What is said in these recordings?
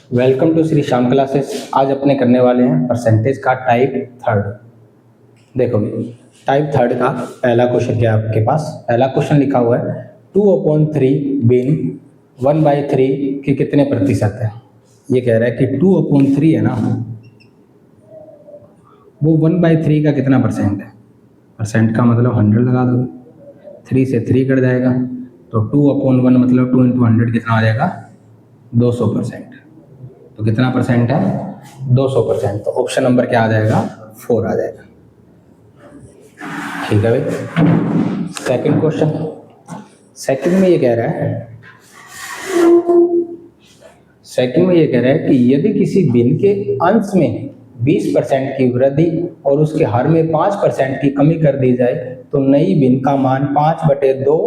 Welcome to Shri Shyam classes. आज अपने करने वाले हैं परसेंटेज का टाइप थर्ड। देखो टाइप थर्ड का पहला क्वेश्चन क्या है आपके पास। पहला क्वेश्चन लिखा हुआ है 2/3 बिन 1/3 के कितने प्रतिशत है। ये कह रहा है कि 2/3 है ना, वो 1/3 का कितना परसेंट है। परसेंट का मतलब 100 लगा दोगे, 3 से 3 कट जाएगा, तो 2/1 मतलब 2 × 100 कितना आ जाएगा 200%। तो कितना परसेंट है 200%। तो ऑप्शन नंबर क्या आ जाएगा 4 आ जाएगा। ठीक है भाई। सेकंड क्वेश्चन, सेकंड में ये कह रहा है कि यदि किसी बिन के अंश में 20% की वृद्धि और उसके हर में 5% की कमी कर दी जाए तो नई बिन का मान 5/2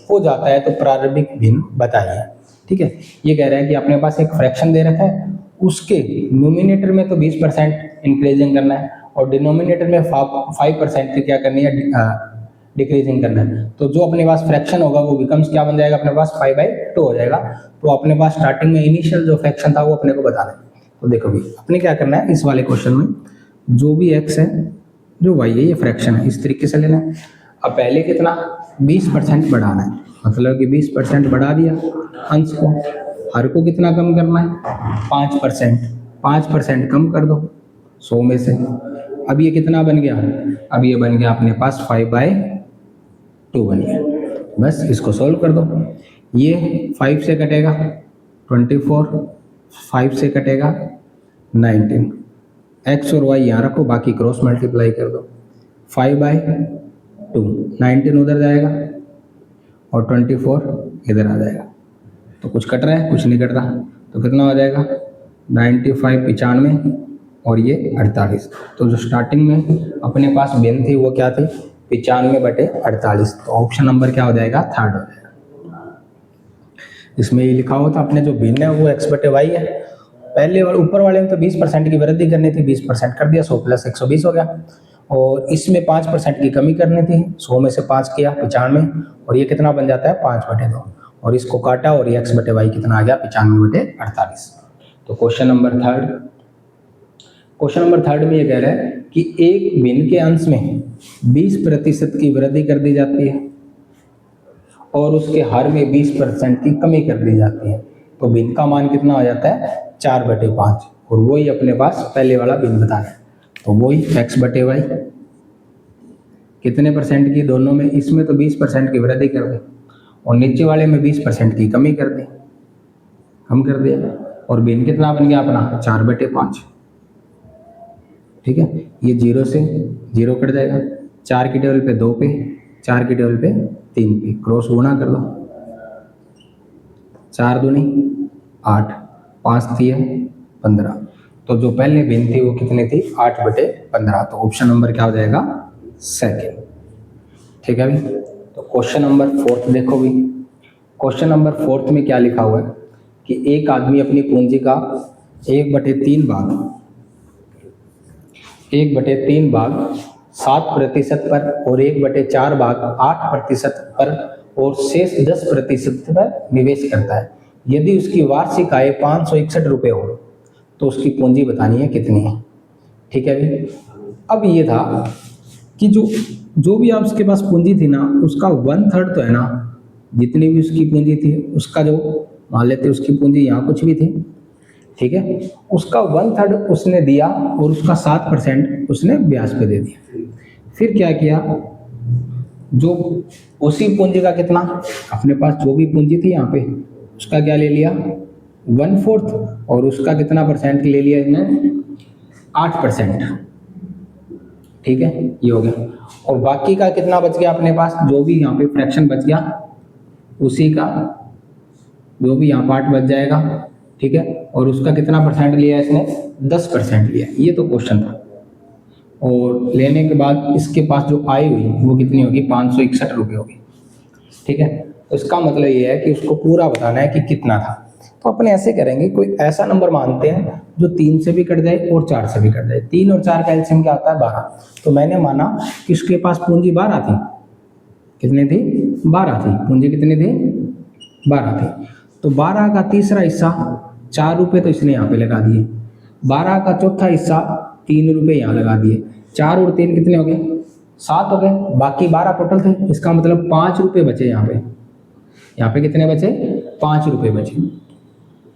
हो जाता है। तो प्रारंभिक बिन बताइए। ठीक है, ये कह रहा है कि अपने पास एक फ्रैक्शन दे रखा है, उसके न्यूमिनेटर में तो 20% इंक्रीजिंग करना है और डिनोमिनेटर में 5% की क्या करनी है डिक्रीजिंग करना है। तो जो अपने पास फ्रैक्शन होगा वो बिकम्स क्या बन जाएगा अपने पास 5/2 हो जाएगा। तो अपने पास स्टार्टिंग में इनिशियल जो फ्रैक्शन था वो अपने को बताना है। तो देखो भी अपने क्या करना है, इस वाले क्वेश्चन में जो भी x है जो y है ये फ्रैक्शन है, इस तरीके से लेना है। अब पहले कितना 20% बढ़ाना है, मतलब कि 20% बढ़ा दिया अंश को, हर को कितना कम करना है 5%। 5% कम कर दो 100 में से। अब ये कितना बन गया, अब ये बन गया अपने पास 5/2 बन गया। बस इसको सोल्व कर दो। ये 5 से कटेगा 24, 5 से कटेगा 19, x और y यहाँ रखो, बाकी क्रॉस मल्टीप्लाई कर दो। 5/2, 19 उधर जाएगा और 24 इधर आ जाएगा। तो कुछ कट रहा है, कुछ नहीं कट रहा, तो कितना हो जाएगा 95 95 और ये 48। तो जो स्टार्टिंग में अपने पास बिन थी वो क्या थी 95/48। तो ऑप्शन नंबर क्या हो जाएगा थर्ड हो जाएगा। इसमें ये लिखा हुआ था अपने जो बिन है वो x/y है। पहले वाले ऊपर वाले में तो 20% की वृद्धि करनी थी, 20% कर दिया, 100 + 120 हो गया। और इसमें 5% की कमी करनी थी, 100 में से 5 किया 95, और ये कितना बन जाता है 5/2। और इसको काटा और ये x/y कितना आ गया 95/48। तो क्वेश्चन नंबर थर्ड में ये कह रहा है कि एक बिन के अंश में 20% की वृद्धि कर दी जाती है और उसके हर में 20% की कमी कर दी जाती है। तो बिन का मान कितना हो जाता है 4/5, और वही अपने पास पहले वाला बिन बताना है। तो वही x/y कितने परसेंट की, दोनों में, इसमें तो 20% की वृद्धि कर दे और नीचे वाले में 20% की कमी कर दे, कम कर दिया, और बिन कितना बन गया अपना 4/5। ठीक है, ये 0 से 0 कट जाएगा, 4 की टेबल पे 2 पे, 4 की टेबल पे 3 पे, क्रॉस गुणा कर दो, 4 दूनी 8, 5 थी 15। तो जो पहले बिन थी वो कितनी थी 8/15। तो ऑप्शन नंबर क्या हो जाएगा सेकेंड। ठीक है भाई। तो क्वेश्चन नंबर 4 देखो भी। क्वेश्चन नंबर 4 में क्या लिखा हुआ है कि एक आदमी अपनी पूंजी का 1/3 भाग 7% पर और 1/4 भाग 8% पर और शेष 10% पर निवेश करता है। यदि उसकी वार्षिक आय 561 रुपये हो तो उसकी पूंजी बतानी है कितनी है। ठीक है भाई। अब ये था कि जो भी आप उसके पास पूंजी थी ना, उसका 1/3 तो है ना, जितनी भी उसकी पूंजी थी उसका, जो मान लेते उसकी पूंजी यहाँ कुछ भी थी, ठीक है, उसका 1/3 उसने दिया और उसका 7% उसने ब्याज पे दे दिया। फिर क्या किया, जो उसी पूंजी का कितना, अपने पास जो भी पूंजी थी यहाँ पे उसका क्या ले लिया 1/4, और उसका कितना परसेंट ले लिया इसने 8%। ठीक है, ये हो गया। और बाकी का कितना बच गया अपने पास, जो भी यहाँ पे फ्रैक्शन बच गया उसी का जो भी यहाँ पार्ट बच जाएगा। ठीक है, और उसका कितना परसेंट लिया इसने 10% लिया। ये तो क्वेश्चन था। और लेने के बाद इसके पास जो आय हुई वो कितनी होगी 561 रुपये होगी। ठीक है, तो इसका मतलब ये है कि उसको पूरा बताना है कि कितना था। तो अपने ऐसे करेंगे, कोई ऐसा नंबर मानते हैं जो 3 से भी कट जाए और 4 से भी कट जाए। 3 और 4 का एलसीएम क्या होता है 12। तो मैंने माना कि उसके पास पूंजी 12 थी। कितनी थी 12 थी पूंजी, कितनी थी 12 थी। तो 12 का तीसरा हिस्सा 4 रुपये तो इसने यहाँ पे लगा दिए, 12 का चौथा हिस्सा 3 रुपये यहाँ लगा दिए, 4 और 3 कितने हो गए, 7 हो गए, बाकी 12 टोटल थे, इसका मतलब 5 रुपये बचे यहाँ पे। यहाँ पे कितने बचे, 5 रुपये बचे,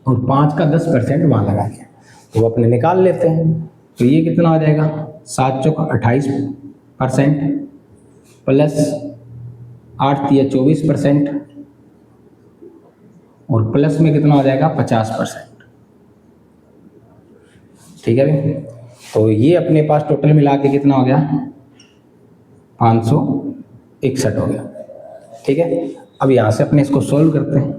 और 5 का 10% वहाँ लगा दिया, तो वो अपने निकाल लेते हैं। तो ये कितना हो जाएगा, 7 चौका 28% प्लस 8 तिया 24%, और प्लस में कितना हो जाएगा 50%। ठीक है भाई, तो ये अपने पास टोटल मिला के कितना हो गया, 561 हो गया। ठीक है, अब यहाँ से अपने इसको सोल्व करते हैं।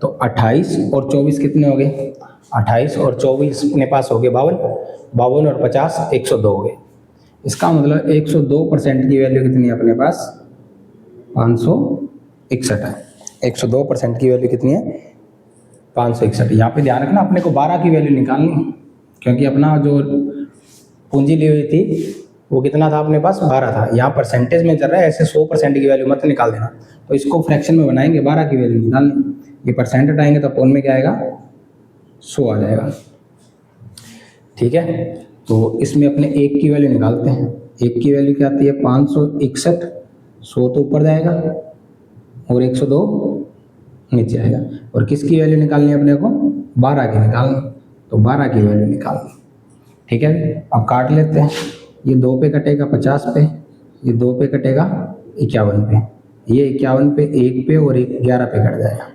तो 28 और 24 कितने हो गए, 28 और 24 अपने पास हो गए 52, 52 और 50 102 हो गए। इसका मतलब 102% की वैल्यू कितनी है अपने पास, 561 है। 102% की वैल्यू कितनी है, 561। यहाँ पे ध्यान रखना, अपने को 12 की वैल्यू निकालनी, क्योंकि अपना जो पूंजी ली हुई थी वो कितना था अपने पास, 12 था। यहाँ परसेंटेज में चल रहा है, ऐसे 100% की वैल्यू मत निकाल देना। तो इसको फ्रैक्शन में बनाएंगे, 12 की वैल्यू निकालनी, ये परसेंट हटाएंगे तो अपॉन में क्या आएगा, 100 आ जाएगा। ठीक है, तो इसमें अपने 1 की वैल्यू निकालते हैं। 1 की वैल्यू क्या आती है, 561, 100 तो ऊपर जाएगा और 102 नीचे आएगा। और किसकी वैल्यू निकालनी है अपने को, 12 की निकालनी, तो 12 की वैल्यू निकालनी। ठीक है, अब काट लेते हैं। ये 2 पे कटेगा 50 पे, ये 2 पे कटेगा 51 पे, ये 51 पे, 1 पे और 11 पे कट जाएगा।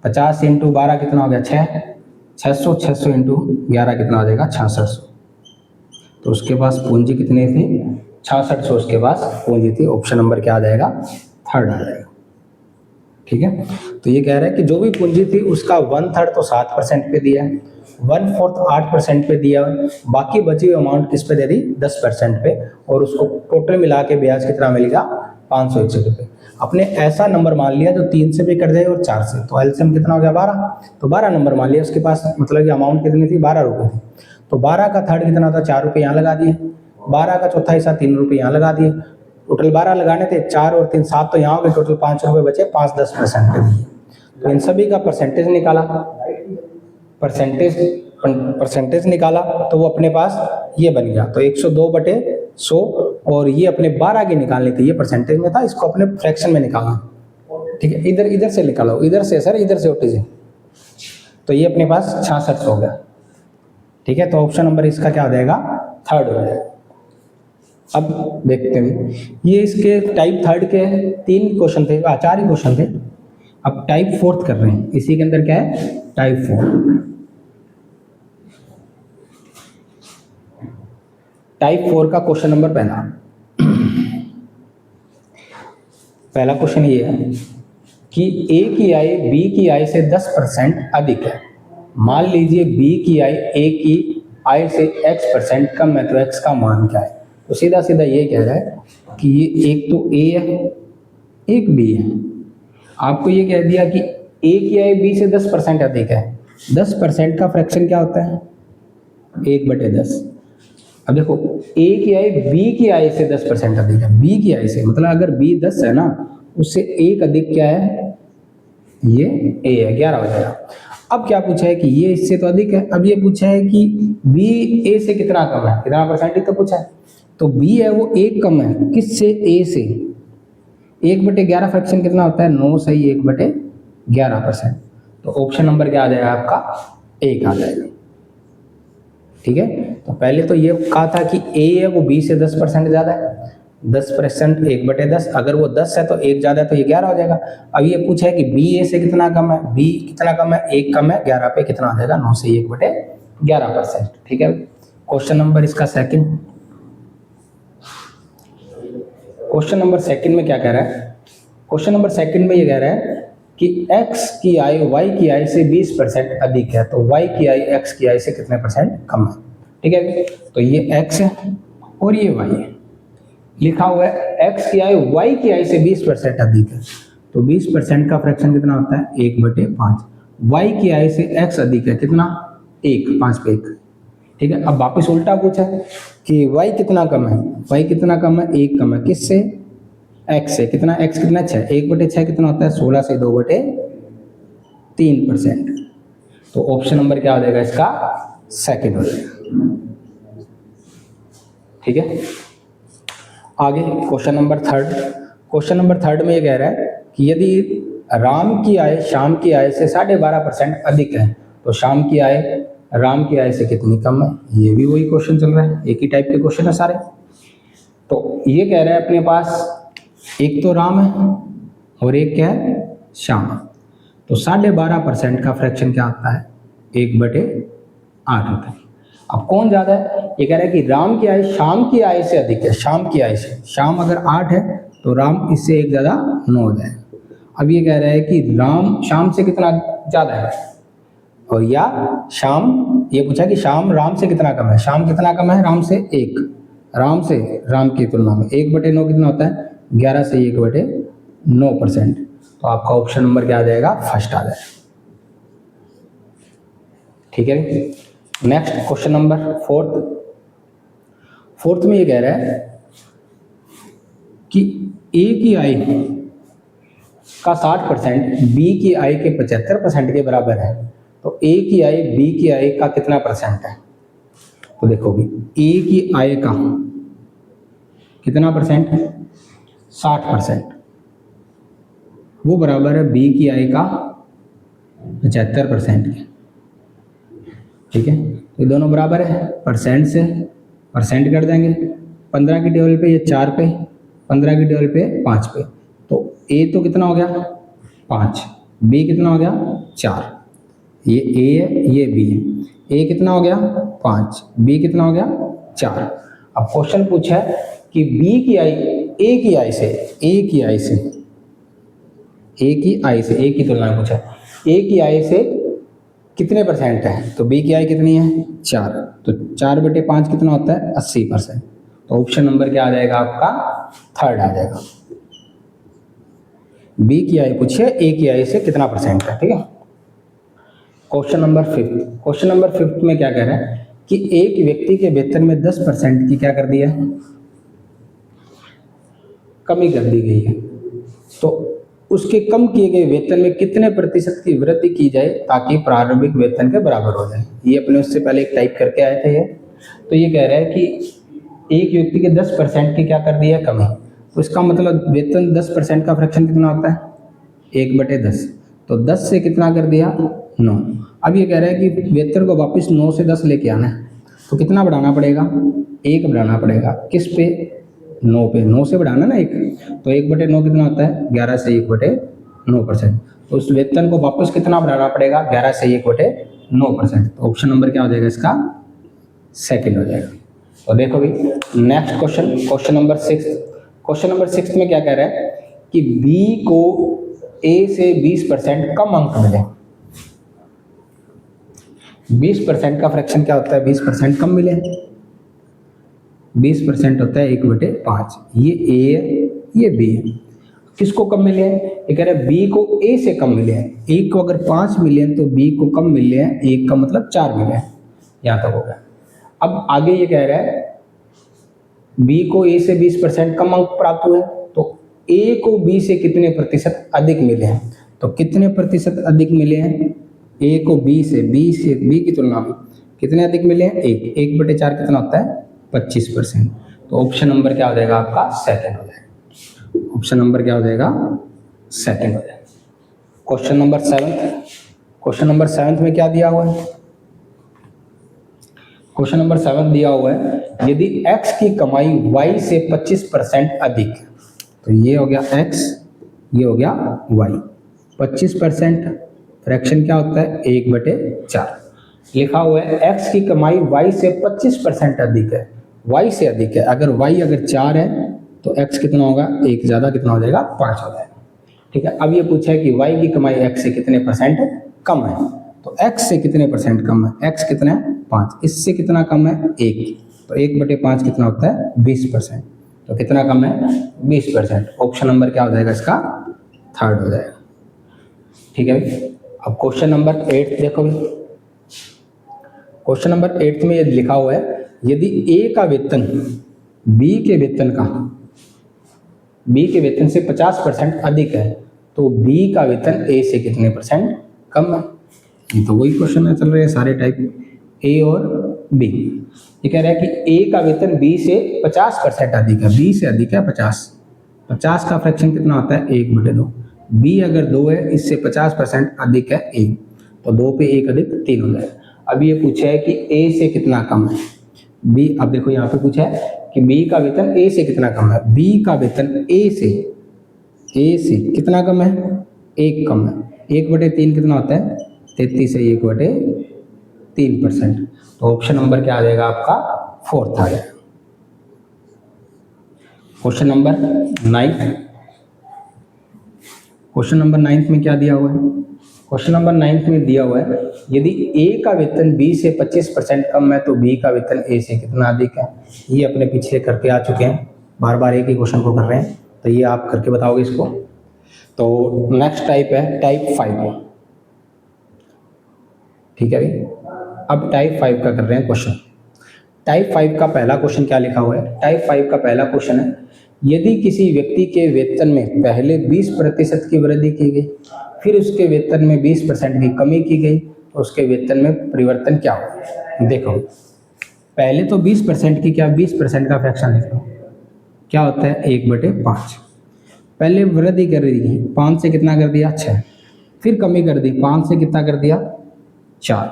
50 इंटू 12 कितना हो गया, 600, 600 इंटू 11 कितना हो जाएगा, 6600। तो उसके पास पूंजी कितनी थी, 6600 उसके पास पूंजी थी। ऑप्शन नंबर क्या आ जाएगा, 3rd आ जाएगा। ठीक है, तो ये कह रहा है कि जो भी पूंजी थी उसका 1/3 तो 7% पे दिया है, 1/4 8% पे दिया, बाकी बची हुई अमाउंट किस पे दे दी, 10% पे, और उसको टोटल मिला के ब्याज कितना मिलेगा, 561 रुपये। अपने ऐसा नंबर मान लिया जो 3 से भी कट जाए और 4 से, तो एलसीएम कितना हो गया, 12। तो 12 नंबर मान लिया उसके पास, मतलब कि अमाउंट कितनी थी, 12 रुपये थी। तो 12 का 3rd कितना था, 4 रुपये यहाँ लगा दिए, 12 का चौथा हिस्सा 3 रुपये यहाँ लगा दिए, टोटल 12 लगाने थे, 4 और 3 7, तो यहाँ हो गए, टोटल 5 रुपये बचे, 5 10% पे दिए। तो इन सभी का परसेंटेज निकाला, परसेंटेज निकाला, तो वो अपने पास ये बन गया। तो 102/100, और ये अपने 12 की निकालनी थी, ये परसेंटेज में था, इसको अपने फ्रैक्शन में निकालना। ठीक है, इधर से निकालो, इधर से सर, इधर से उठी से, तो ये अपने पास 6600 हो गया। ठीक है, तो ऑप्शन नंबर इसका क्या आ जाएगा, 3rd हो जाएगा। अब देखते हैं, ये इसके टाइप 3rd के 3 क्वेश्चन थे, 4 ही क्वेश्चन थे। अब टाइप 4th कर रहे हैं, इसी के अंदर क्या है, टाइप 4। टाइप 4 का क्वेश्चन नंबर पहला क्वेश्चन ये है कि ए की आय बी की आय से 10% अधिक है। मान लीजिए बी की आय ए की आय से x% कम है, तो x का मान क्या है। तो सीधा सीधा ये कह रहा है कि ये एक तो ए है, एक बी है। आपको ये कह दिया कि ए की आय बी से 10% अधिक है। 10% का फ्रैक्शन क्या होता है, 1/10। अब देखो, ए की आय बी की आय से 10% अधिक है, बी की आय से, मतलब अगर बी 10 है ना, उससे 1 अधिक क्या है, ये ए है, 11 हो जाएगा। अब क्या पूछा है कि ये इससे तो अधिक है। अब ये पूछा है कि बी ए से कितना कम है, कितना परसेंटेज तो पूछा है। तो बी है वो 1 कम है, किससे, ए से। 1/11 फ्रैक्शन कितना होता है, 9 सही 1/11%। तो ऑप्शन नंबर क्या आ जाएगा आपका, 1 आ जाएगा। ठीक है, तो पहले तो ये कहा था कि ए है वो बी से 10% ज़्यादा है, 10% 1/10, अगर वो 10 है तो 1 ज़्यादा है, तो ये 11 हो जाएगा। अब ये पूछा है कि बी ए से कितना कम है, बी कितना कम है, 1 कम है, 11 पे कितना आ जाएगा, 9 से 1/11%। ठीक है, क्वेश्चन नंबर इसका सेकंड। क्वेश्चन नंबर सेकंड में क्या कह रहा है, क्वेश्चन नंबर सेकंड में ये कह रहा है कि x की आय y की आय से 20% अधिक है, तो y की आय x की आय से कितने % कम है। ठीक है, तो ये x है और ये y है, लिखा हुआ है x की आय y की आय से 20% अधिक है, तो 20% का फ्रैक्शन कितना होता है, 1/5। y की आय से x अधिक है, कितना, 1, 5 पे 1। ठीक है, अब वापस उल्टा पूछा है कि y कितना कम है, y कितना कम है, 1 कम है, किससे, x से। कितना, x कितना, 6, 1/6 कितना होता है, 16 से 2/3%। तो ऑप्शन नंबर क्या हो जाएगा इसका, सेकंड हो जाएगा। ठीक है, आगे question number third. Question number third में ये कह रहा है कि यदि राम की आय शाम की आय से 12.5% अधिक है तो शाम की आय राम की आय से कितनी कम है। ये भी वही क्वेश्चन चल रहा है, एक ही टाइप के क्वेश्चन है सारे। तो ये कह रहा है अपने पास एक तो राम है और एक क्या है, शाम। तो 12.5% का फ्रैक्शन क्या आता है, 1/8 होता है। अब कौन ज्यादा है, ये कह रहा है कि राम की आय शाम की आय से अधिक है। शाम की आय से, शाम अगर 8 है तो राम इससे एक ज्यादा 9 हो जाएगा। अब ये कह रहा है कि राम शाम से कितना ज्यादा है, और या शाम, ये पूछा कि शाम राम से कितना कम है। शाम कितना कम है, राम से 1। राम से राम की तुलना में 1/9 कितना होता है, 11 से 1/9%। तो आपका ऑप्शन नंबर क्या आ जाएगा, फर्स्ट आ जाएगा। ठीक है, नेक्स्ट क्वेश्चन नंबर फोर्थ में ये कह रहा है कि ए की आय का 60% बी की आय के 75% के बराबर है। तो ए की आय बी की आय का कितना परसेंट है। तो देखो भी ए की आय का कितना परसेंट है, 60%, वो बराबर है बी की आय का 75% के। ठीक है, ये दोनों बराबर है, परसेंट से परसेंट कर देंगे। 15 की टेबल पे ये 4 पे, 15 की टेबल पे 5 पे। तो ए तो कितना हो गया 5, बी कितना हो गया 4। ये ए है, ये बी है। ए कितना हो गया 5, बी कितना हो गया 4। अब क्वेश्चन पूछा है कि बी की आय ए की आय से, ए की आय से, ए की आय से, ए की तुलना में पूछा है ए की आय से कितने परसेंट है। तो बी की आय कितनी है 4, तो 4/5 कितना होता है 80%। तो ऑप्शन नंबर क्या आ जाएगा आपका, थर्ड आ जाएगा। बी की आय पूछिए ए की आय से कितना परसेंट है। ठीक है, question number fifth. Question number fifth में क्या कह रहा है कि एक व्यक्ति के वेतन में 10% की क्या कर दिया, कमी कर दी गई है। तो उसके कम किए गए वेतन में कितने प्रतिशत की वृद्धि की जाए ताकि प्रारंभिक वेतन के बराबर हो जाए। ये अपने उससे पहले एक टाइप करके आए थे ये। तो ये कह रहा है कि एक व्यक्ति के 10% की क्या कर दी है, कमी। तो इसका मतलब वेतन 10% का फ्रैक्शन कितना होता है, 1/10। तो 10 से कितना कर दिया 9। अब ये कह रहा है कि वेतन को वापस 9 से 10 लेके आना है। तो कितना बढ़ाना पड़ेगा, 1 बढ़ाना पड़ेगा। किस पे, 9 पे। 9 से बढ़ाना ना 1, तो 1/9 कितना होता है 11 से 1/9%। तो उस वेतन को वापस कितना बढ़ाना पड़ेगा, 11 से 1/9%। तो ऑप्शन नंबर क्या हो जाएगा इसका, सेकंड हो जाएगा। तो देखो भी next question, question number 6। Question number 6 में क्या कह रहा है कि बी को ए से 20% कम अंक मिले। 20% का फ्रैक्शन क्या होता है, 20% कम मिले। 20% होता है 1/5। ये ए है, ये बी है। किसको कम मिले हैं, ये कह रहा है बी को ए से कम मिले हैं। ए को अगर 5 मिले हैं तो बी को कम मिले हैं 1 का मतलब 4 मिले हैं। यहाँ तक हो गया। अब आगे ये कह रहा है बी को ए से 20% कम अंक प्राप्त हुए, तो ए को बी से कितने प्रतिशत अधिक मिले हैं। तो कितने प्रतिशत अधिक मिले हैं, ए को बी से, बी की तुलना में कितने अधिक मिले हैं, 1/4 कितना होता है 25%। तो ऑप्शन नंबर क्या हो जाएगा आपका, सेकंड हो जाएगा। ऑप्शन नंबर क्या हो जाएगा, सेकंड हो जाएगा। Question number 7। क्वेश्चन नंबर 7 में क्या दिया हुआ है, क्वेश्चन नंबर 7 दिया हुआ है यदि x की कमाई y से 25% अधिक, तो ये हो गया x, ये हो गया y। 25% फ्रैक्शन क्या होता है 1/4। लिखा हुआ है x की कमाई y से 25% अधिक है, y से अधिक है। अगर y अगर 4 है तो x कितना होगा, 1 ज़्यादा कितना हो जाएगा 5 हो जाएगा। ठीक है, अब ये पूछा है कि y की कमाई x से कितने परसेंट कम है। तो x से कितने परसेंट कम है, x कितना है 5, इससे कितना कम है 1। तो 1/5 कितना होता है 20%। तो कितना कम है 20%। ऑप्शन नंबर क्या हो जाएगा इसका, थर्ड हो जाएगा। ठीक है भाई। अब क्वेश्चन नंबर 8 देखो भाई। क्वेश्चन नंबर 8 में ये लिखा हुआ है यदि ए का वेतन बी के वेतन से 50% अधिक है तो बी का वेतन ए से कितने परसेंट कम है। ये तो वही क्वेश्चन है चल रहे हैं सारे टाइप ए और बी। ये कह रहा है कि ए का वेतन बी से 50% अधिक है, बी से अधिक है 50 का फ्रैक्शन कितना होता है 1/2। बी अगर 2 है, इससे 50% अधिक है ए, तो 2 पे 1 अधिक 3 हो जाएगा। अब ये पूछा है कि ए से कितना कम है बी। अब देखो यहाँ पे पूछा है कि बी का वेतन ए से कितना कम है। बी का वेतन ए से कितना कम है, 1 कम है। 1/3 कितना होता है 33 से 1/3%। तो ऑप्शन नंबर क्या आ जाएगा आपका 4th आ जाएगा। क्वेश्चन नंबर 9 में क्या दिया हुआ है। क्वेश्चन नंबर 9 में दिया हुआ है यदि ए का वेतन बी से 25% कम है तो बी का वेतन ए से कितना अधिक है। ये अपने पिछले करके आ चुके हैं, बार बार एक ही क्वेश्चन को कर रहे हैं, तो ये आप करके बताओगे इसको। तो नेक्स्ट टाइप है टाइप 5, ठीक है भाई। अब टाइप 5 का कर रहे हैं क्वेश्चन। टाइप 5 का पहला क्वेश्चन क्या लिखा हुआ है। टाइप 5 का पहला क्वेश्चन है यदि किसी व्यक्ति के वेतन में पहले 20% की वृद्धि की गई, फिर उसके वेतन में 20% की कमी की गई, तो उसके वेतन में परिवर्तन क्या होगा। देखो पहले तो 20% की क्या 20% का फ्रैक्शन लिख लो, क्या होता है 1/5। पहले वृद्धि कर दी 5 से कितना कर दिया 6, फिर कमी कर दी 5 से कितना कर दिया 4,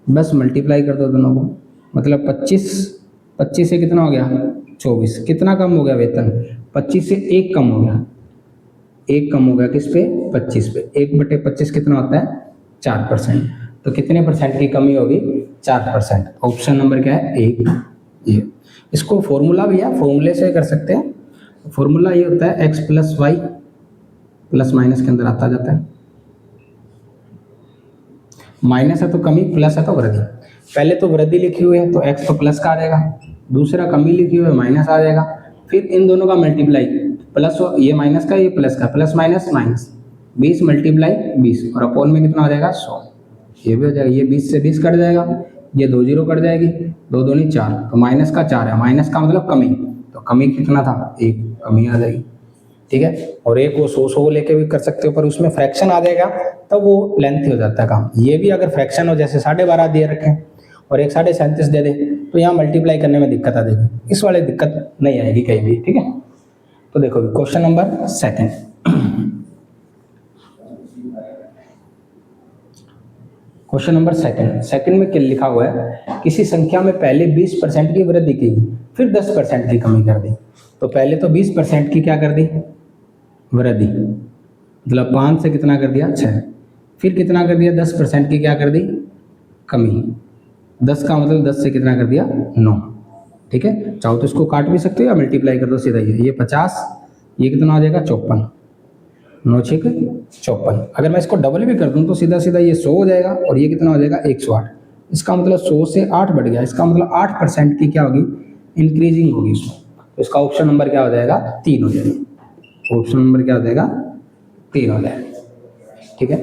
बस मल्टीप्लाई कर दो दोनों को, मतलब 25 से कितना हो गया 24। कितना कम हो गया वेतन 25 से 1 कम हो गया, 1 कम हो गया किस पे 25 पे। 1/25 कितना होता है 4%। तो कितने परसेंट की कमी होगी 4%। ऑप्शन नंबर क्या है 1। ये इसको फॉर्मूला भैया फॉर्मूले से कर सकते हैं। फॉर्मूला ये होता है x + y प्लस माइनस के अंदर आता जाता है। माइनस है तो कमी, प्लस है तो वृद्धि। पहले तो वृद्धि लिखी हुई है तो x तो प्लस का आ जाएगा, दूसरा कमी लिखी हुई है माइनस आ जाएगा, फिर इन दोनों का मल्टीप्लाई, प्लस ये माइनस का ये प्लस का, प्लस माइनस माइनस, 20 × 20 और अपोन में कितना हो जाएगा 100। ये भी हो जाएगा, ये 20 से 20 कट जाएगा, ये 2 0 कट जाएगी, 2 दूनी 4, तो माइनस का 4 है। माइनस का मतलब कमी, तो कमी कितना था 1, कमी आ जाएगी, ठीक है। और एक वो 100 लेके भी कर सकते हो, पर उसमें फ्रैक्शन आ जाएगा तब वो लेंथी हो जाता है काम। ये भी अगर फ्रैक्शन हो जैसे 12.5 दिए रखें और एक 37.5 दे दे तो यहाँ मल्टीप्लाई करने में दिक्कत आ जाएगी, इस वाले दिक्कत नहीं आएगी कहीं भी, ठीक है। तो देखो क्वेश्चन नंबर 2। क्वेश्चन नंबर 2 में क्या लिखा हुआ है, किसी संख्या में पहले 20% की वृद्धि की फिर 10% की कमी कर दी। तो पहले तो 20% की क्या कर दी वृद्धि, मतलब 5 से कितना कर दिया 6, फिर कितना कर दिया 10% की क्या कर दी कमी, 10 का मतलब 10 से कितना कर दिया 9, ठीक है। चाहो तो इसको काट भी सकते हो या मल्टीप्लाई कर दो सीधा, ये 50, ये कितना आ जाएगा 54, 9 × 6 = 54। अगर मैं इसको डबल भी कर दूं तो सीधा सीधा ये 100 हो जाएगा और ये कितना हो जाएगा 108। इसका मतलब 100 से 8 बढ़ गया, इसका मतलब 8% की क्या होगी इंक्रीजिंग होगी इसमें। तो इसका ऑप्शन नंबर क्या हो जाएगा 3 हो जाएगा। ऑप्शन नंबर क्या हो जाएगा 3 हो जाएगा, ठीक है।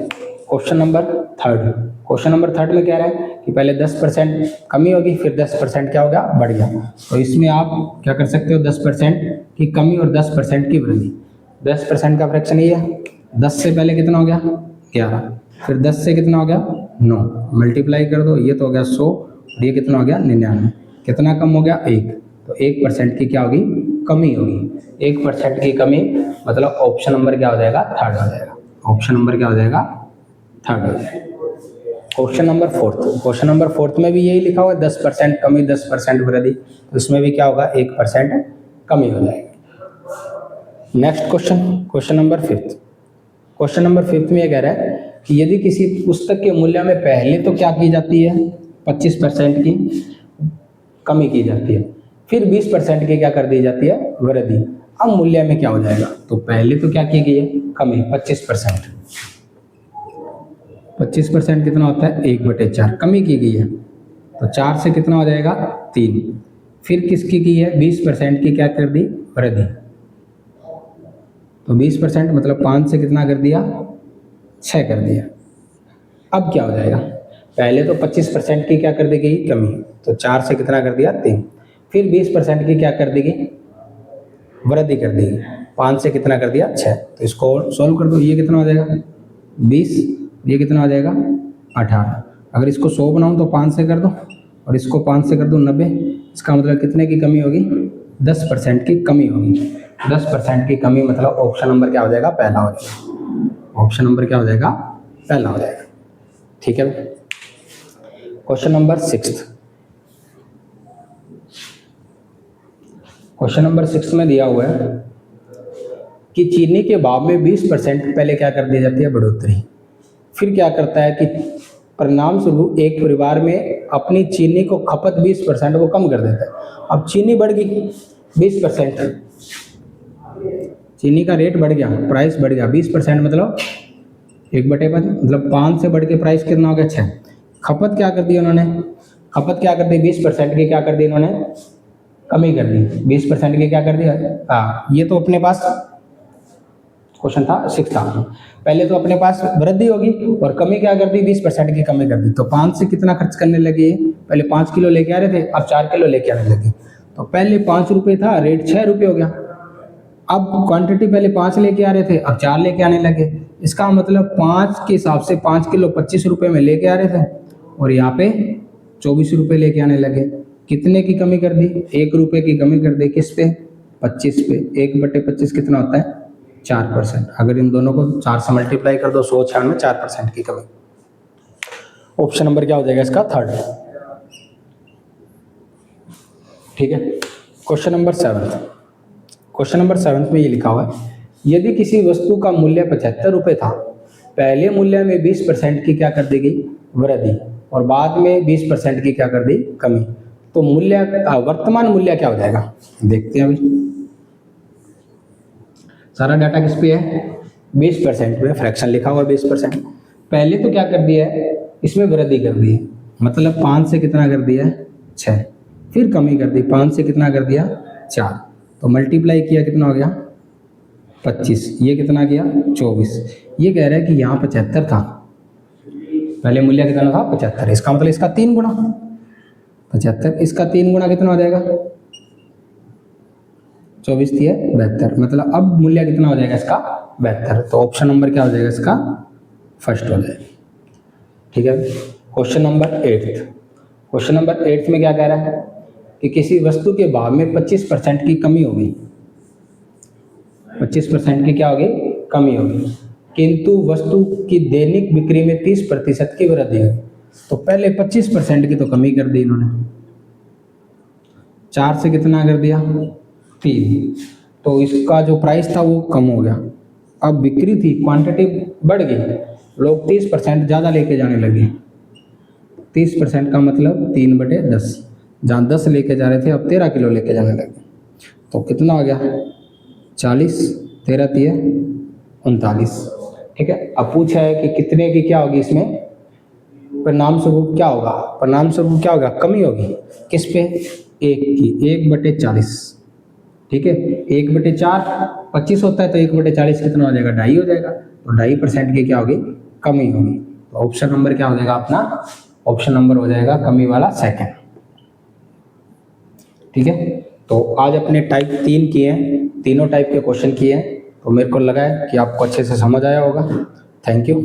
Question number 3। क्वेश्चन नंबर 3 में कह रहा है कि पहले 10% कमी होगी फिर 10% क्या हो गया बढ़ गया। तो इसमें आप क्या कर सकते हो 10% की कमी और 10% की वृद्धि। 10% का फ्रैक्शन ये है, 10 से पहले कितना हो गया 11, फिर 10 से कितना हो गया 9, मल्टीप्लाई कर दो, ये तो हो गया 100 और ये कितना हो गया 99, कितना कम हो गया 1। तो 1% की क्या होगी कमी होगी, 1% की कमी, मतलब ऑप्शन नंबर क्या हो जाएगा 3rd हो जाएगा। ऑप्शन नंबर क्या हो जाएगा 3rd हो जाएगा। Question number 4। क्वेश्चन नंबर 4 में भी यही लिखा हुआ है 10% कमी 10% वृद्धि, तो इसमें भी क्या होगा 1% कमी हो जाएगी। Next question, question number 5। Question number 5 में ये कह रहा है कि यदि किसी पुस्तक के मूल्य में पहले तो क्या की जाती है 25% की कमी की जाती है, फिर 20% की क्या कर दी जाती है वृद्धि। अब मूल्य में क्या हो जाएगा, तो पहले तो क्या की गई है कमी 25%, 25% कितना होता है 1/4, कमी की गई है, तो 4 से कितना हो जाएगा 3, फिर किसकी की है 20% की क्या कर दी वृद्धि, तो 20% मतलब 5 से कितना कर दिया 6 कर दिया। अब क्या हो जाएगा, पहले तो 25% की क्या कर दी गई कमी, तो 4 से कितना कर दिया 3, फिर 20% की क्या कर दी गई वृद्धि कर दी, 5 से कितना कर दिया 6। तो इसको सॉल्व कर दो, ये कितना हो जाएगा 20, ये कितना हो जाएगा 18। अगर इसको 100 बनाऊँ तो 5 से कर दो और इसको 5 से कर दो 90। इसका मतलब कितने की कमी होगी? 10% की कमी होगी। 10% की कमी मतलब ऑप्शन नंबर क्या हो जाएगा? पहला हो जाएगा। ऑप्शन नंबर क्या हो जाएगा? पहला हो जाएगा। ठीक है। Question number 6। क्वेश्चन नंबर 6 में दिया हुआ है कि चीनी के भाव में 20% पहले क्या कर दी जाती है? बढ़ोतरी। फिर क्या करता है कि परिणाम स्वरूप एक परिवार में अपनी चीनी को खपत 20% वो कम कर देता है। अब चीनी बढ़ गई 20%, चीनी का रेट बढ़ गया, प्राइस बढ़ गया 20%, मतलब 1/5 मतलब 5 से बढ़ के प्राइस कितना हो गया? 6। खपत क्या कर दी उन्होंने? खपत क्या कर दी? 20% की क्या कर दी इन्होंने? कमी कर दी। 20% की क्या कर दी? हाँ, ये तो अपने पास क्वेश्चन था 6 था। पहले तो अपने पास वृद्धि होगी और कमी क्या कर दी? 20% की कमी कर दी। तो 5 से कितना खर्च करने लगे? पहले 5 किलो लेके आ रहे थे, अब 4 किलो लेके आने लगे। तो पहले 5 रुपये था, रेट 6 रुपये हो गया। अब क्वांटिटी पहले 5 लेके आ रहे थे, अब 4 लेके आने लगे। इसका मतलब 5 के हिसाब से 5 किलो 25 रुपये में लेके आ रहे थे और यहाँ पे 24 रुपये लेके आने लगे। कितने की कमी कर दी? 1 रुपये की कमी कर दी। किस पे? 25 पे। 1/25 कितना होता है? 4%। अगर इन दोनों को 4 से मल्टीप्लाई कर दो, 196 में 4% की कमी। ऑप्शन नंबर क्या हो जाएगा इसका? 3rd। ठीक है। Question number 7। क्वेश्चन नंबर 7 में ये लिखा हुआ है, यदि किसी वस्तु का मूल्य 75 रुपये था, पहले मूल्य में 20% की क्या कर दी गई? वृद्धि, और बाद में 20% की क्या कर दी? कमी। तो मूल्य वर्तमान मूल्य क्या हो जाएगा? देखते हैं अभी। सारा डाटा किस पे है? 20% पे। फ्रैक्शन लिखा हुआ 20%। पहले तो क्या कर दिया है? इसमें वृद्धि कर दी है, मतलब 5 से कितना कर दिया? 6। फिर कमी कर दी, 5 से कितना कर दिया? 4। तो मल्टीप्लाई किया, कितना हो गया? 25। ये कितना गया? 24। ये कह रहा है कि यहाँ 75 था, पहले मूल्य कितना था? 75। इसका मतलब इसका 3 गुना 75, इसका 3 गुना कितना हो जाएगा? 24 दिया 72, मतलब अब मूल्य कितना हो जाएगा इसका? 72। तो ऑप्शन नंबर क्या हो जाएगा इसका? फर्स्ट हो जाएगा। ठीक है। Question number 8। क्वेश्चन नंबर 8 में क्या कह रहा है कि किसी वस्तु के भाव में 25% की कमी होगी। 25% की क्या होगी? कमी होगी, किंतु वस्तु की दैनिक बिक्री में 30% की वृद्धि होगी। तो पहले 25% की तो कमी कर दी इन्होंने, 4 से कितना कर दिया? 3। तो इसका जो प्राइस था वो कम हो गया। अब बिक्री थी, क्वांटिटी बढ़ गई, लोग 30% ज़्यादा लेके जाने लगे। 30% का मतलब 3/10, जहाँ 10 लेके जा रहे थे अब 13 किलो लेके जाने लगे। तो कितना हो गया? 40, 13 3 39। ठीक है। अब पूछा है कि कितने की क्या होगी इसमें? परिणाम स्वरूप क्या होगा? परिणाम स्वरूप क्या होगा? कमी होगी। किस पे? 1 की, 1/40। ठीक है। 1/4 25 होता है, तो 1/40 कितना हो जाएगा? 2.5 हो जाएगा। तो 2.5% की क्या होगी? कमी होगी। तो ऑप्शन नंबर क्या हो जाएगा अपना? ऑप्शन नंबर हो जाएगा कमी वाला 2nd। ठीक है। तो आज अपने टाइप 3 किए हैं, तीनों टाइप के क्वेश्चन किए हैं। तो मेरे को लगा है कि आपको अच्छे से समझ आया होगा। Thank you.